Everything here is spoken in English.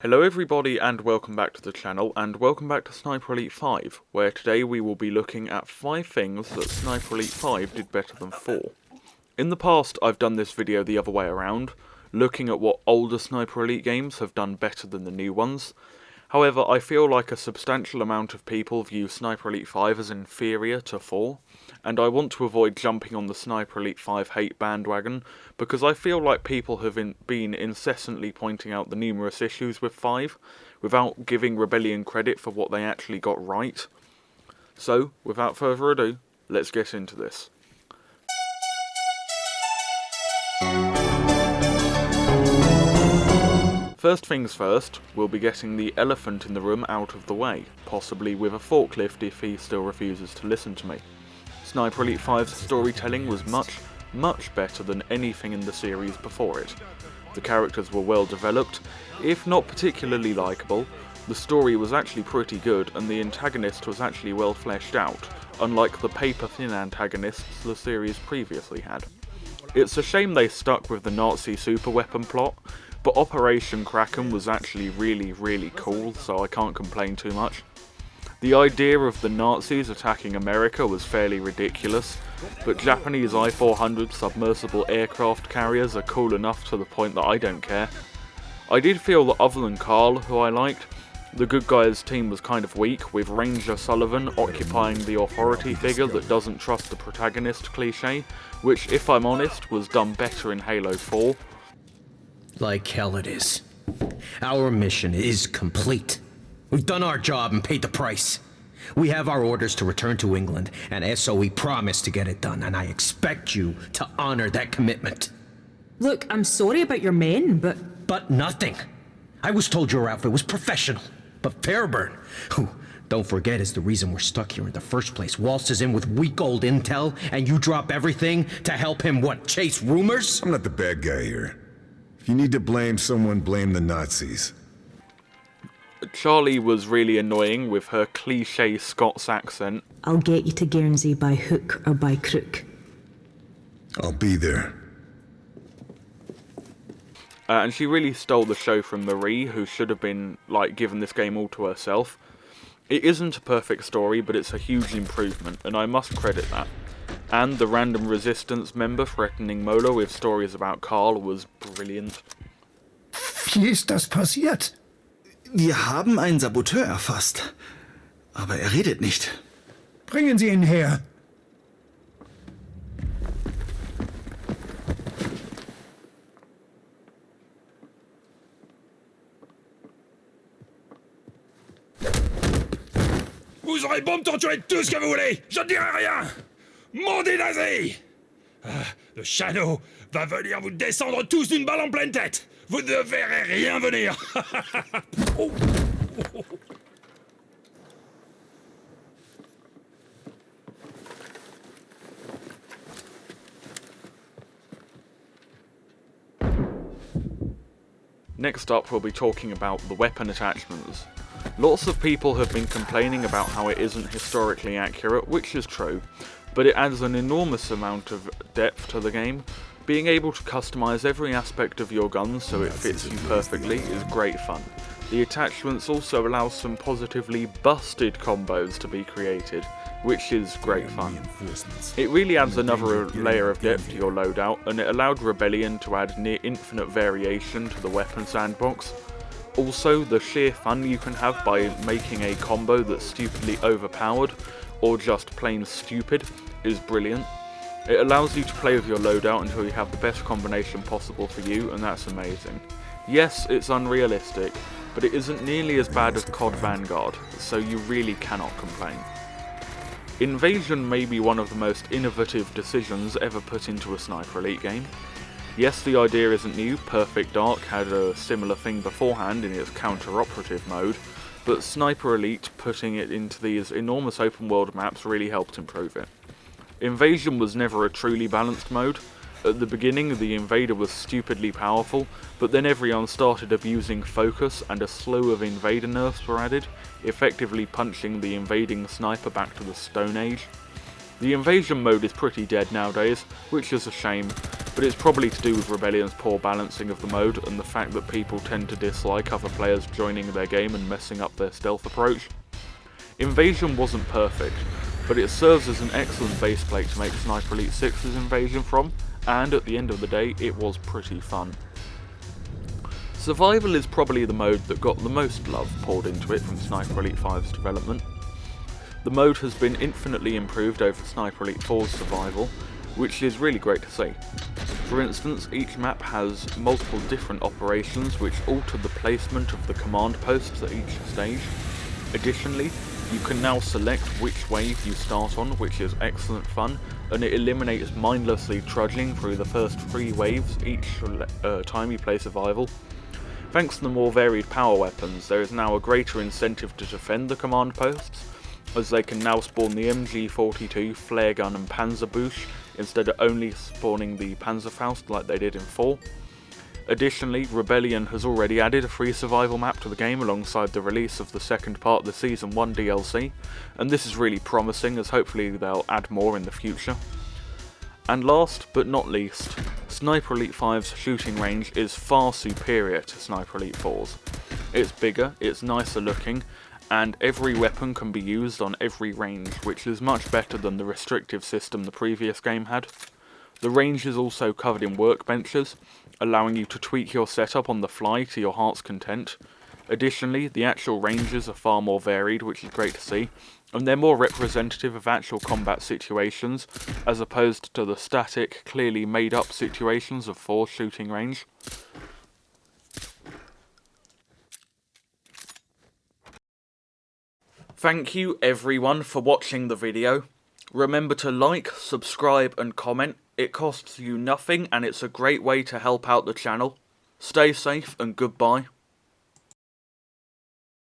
Hello everybody and welcome back to the channel, and welcome back to Sniper Elite 5, where today we will be looking at 5 things that Sniper Elite 5 did better than 4. In the past I've done this video the other way around, looking at what older Sniper Elite games have done better than the new ones. However, I feel like a substantial amount of people view Sniper Elite 5 as inferior to 4, and I want to avoid jumping on the Sniper Elite 5 hate bandwagon, because I feel like people have been incessantly pointing out the numerous issues with 5, without giving Rebellion credit for what they actually got right. So, without further ado, let's get into this. First things first, we'll be getting the elephant in the room out of the way, possibly with a forklift if he still refuses to listen to me. Sniper Elite 5's storytelling was much better than anything in the series before it. The characters were well developed, if not particularly likeable. The story was actually pretty good, and the antagonist was actually well fleshed out, unlike the paper-thin antagonists the series previously had. It's a shame they stuck with the Nazi superweapon plot, but Operation Kraken was actually really cool, so I can't complain too much. The idea of the Nazis attacking America was fairly ridiculous, but Japanese I-400 submersible aircraft carriers are cool enough to the point that I don't care. I did feel that other than Carl, who I liked, the good guys team was kind of weak, with Ranger Sullivan occupying the authority figure that doesn't trust the protagonist cliche, which, if I'm honest, was done better in Halo 4. Like hell it is. Our mission is complete. We've done our job and paid the price. We have our orders to return to England, and SOE promised to get it done, and I expect you to honor that commitment. Look, I'm sorry about your men, But nothing. I was told your outfit was professional. But Fairburn, who, don't forget, is the reason we're stuck here in the first place, waltzes in with weak old intel, and you drop everything to help him, what, chase rumors? I'm not the bad guy here. If you need to blame someone, blame the Nazis. Charlie was really annoying with her cliche Scots accent. I'll get you to Guernsey by hook or by crook. I'll be there. And she really stole the show from Marie, who should have been, given this game all to herself. It isn't a perfect story, but it's a huge improvement, and I must credit that. And the random resistance member threatening Mola with stories about Carl was brilliant. Wie ist das passiert? Wir haben einen Saboteur erfasst. Aber er redet nicht. Bringen Sie ihn her. Vous aurez beau me torturer tout ce que vous voulez, je ne dirai rien. Maudit nazi! Le Shadow va venir vous descendre tous d'une balle en pleine tête. Vous ne verrez rien venir. Oh. Next up, we'll be talking about the weapon attachments. Lots of people have been complaining about how it isn't historically accurate, which is true, but it adds an enormous amount of depth to the game. Being able to customize every aspect of your gun so it fits you perfectly is great fun. The attachments also allow some positively busted combos to be created, which is great fun. It really adds another layer of depth to your loadout, and it allowed Rebellion to add near infinite variation to the weapon sandbox. Also, the sheer fun you can have by making a combo that's stupidly overpowered, or just plain stupid, is brilliant. It allows you to play with your loadout until you have the best combination possible for you, and that's amazing. Yes, it's unrealistic, but it isn't nearly as bad as COD Vanguard, so you really cannot complain. Invasion may be one of the most innovative decisions ever put into a Sniper Elite game. Yes, the idea isn't new. Perfect Dark had a similar thing beforehand in its counter-operative mode, but Sniper Elite putting it into these enormous open world maps really helped improve it. Invasion was never a truly balanced mode. At the beginning, the invader was stupidly powerful, but then everyone started abusing focus and a slew of invader nerfs were added, effectively punching the invading sniper back to the Stone Age. The invasion mode is pretty dead nowadays, which is a shame, but it's probably to do with Rebellion's poor balancing of the mode and the fact that people tend to dislike other players joining their game and messing up their stealth approach. Invasion wasn't perfect, but it serves as an excellent baseplate to make Sniper Elite 6's Invasion from, and at the end of the day, it was pretty fun. Survival is probably the mode that got the most love poured into it from Sniper Elite 5's development. The mode has been infinitely improved over Sniper Elite 4's survival, which is really great to see. For instance, each map has multiple different operations which alter the placement of the command posts at each stage. Additionally, you can now select which wave you start on, which is excellent fun, and it eliminates mindlessly trudging through the first 3 waves each time you play survival. Thanks to the more varied power weapons, there is now a greater incentive to defend the command posts, as they can now spawn the MG42, flare gun and Panzerbuch instead of only spawning the Panzerfaust like they did in 4. Additionally, Rebellion has already added a free survival map to the game alongside the release of the second part of the Season 1 DLC, and this is really promising as hopefully they'll add more in the future. And last but not least, Sniper Elite 5's shooting range is far superior to Sniper Elite 4's. It's bigger, it's nicer looking, and every weapon can be used on every range, which is much better than the restrictive system the previous game had. The range is also covered in workbenches, allowing you to tweak your setup on the fly to your heart's content. Additionally, the actual ranges are far more varied, which is great to see, and they're more representative of actual combat situations, as opposed to the static, clearly made up situations of 4's shooting range. Thank you everyone for watching the video. Remember to like, subscribe and comment. It costs you nothing and it's a great way to help out the channel. Stay safe and goodbye.